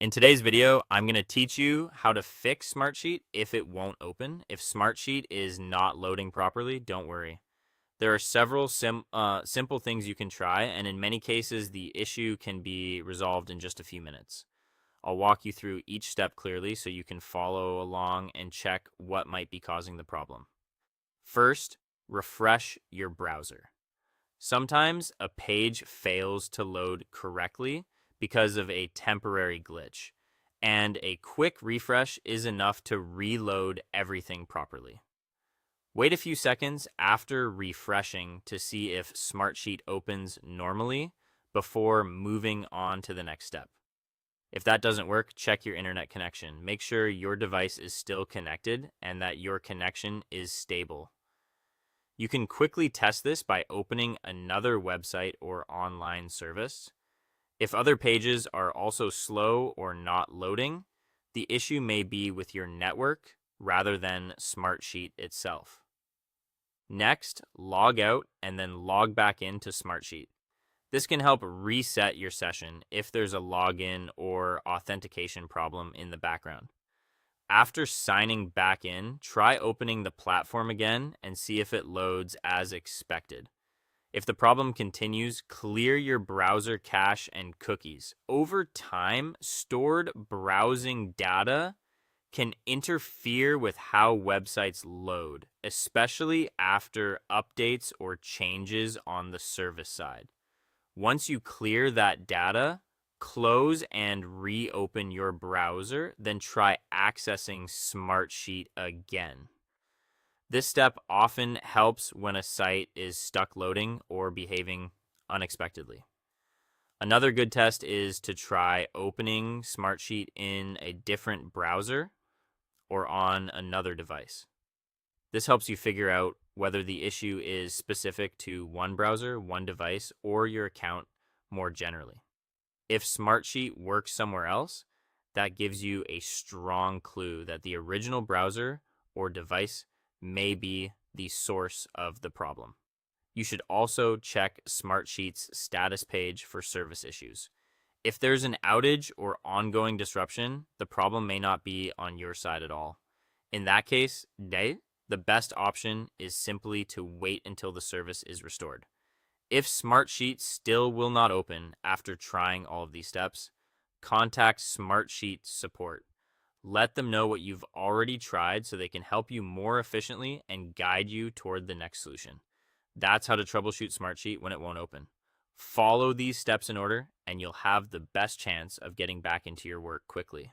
In today's video, I'm going to teach you how to fix Smartsheet if it won't open. If Smartsheet is not loading properly, don't worry. There are several simple things you can try, and in many cases, the issue can be resolved in just a few minutes. I'll walk you through each step clearly so you can follow along and check what might be causing the problem. First, refresh your browser. Sometimes a page fails to load correctly because of a temporary glitch, and a quick refresh is enough to reload everything properly. Wait a few seconds after refreshing to see if Smartsheet opens normally before moving on to the next step. If that doesn't work, check your internet connection. Make sure your device is still connected and that your connection is stable. You can quickly test this by opening another website or online service. If other pages are also slow or not loading, the issue may be with your network rather than Smartsheet itself. Next, log out and then log back into Smartsheet. This can help reset your session if there's a login or authentication problem in the background. After signing back in, try opening the platform again and see if it loads as expected. If the problem continues, clear your browser cache and cookies. Over time, stored browsing data can interfere with how websites load, especially after updates or changes on the service side. Once you clear that data, close and reopen your browser, then try accessing Smartsheet again. This step often helps when a site is stuck loading or behaving unexpectedly. Another good test is to try opening Smartsheet in a different browser or on another device. This helps you figure out whether the issue is specific to one browser, one device, or your account more generally. If Smartsheet works somewhere else, that gives you a strong clue that the original browser or device may be the source of the problem. You should also check Smartsheet's status page for service issues. If there's an outage or ongoing disruption, the problem may not be on your side at all. In that case, the best option is simply to wait until the service is restored. If Smartsheet still will not open after trying all of these steps, contact Smartsheet support. Let them know what you've already tried so they can help you more efficiently and guide you toward the next solution. That's how to troubleshoot Smartsheet when it won't open. Follow these steps in order, and you'll have the best chance of getting back into your work quickly.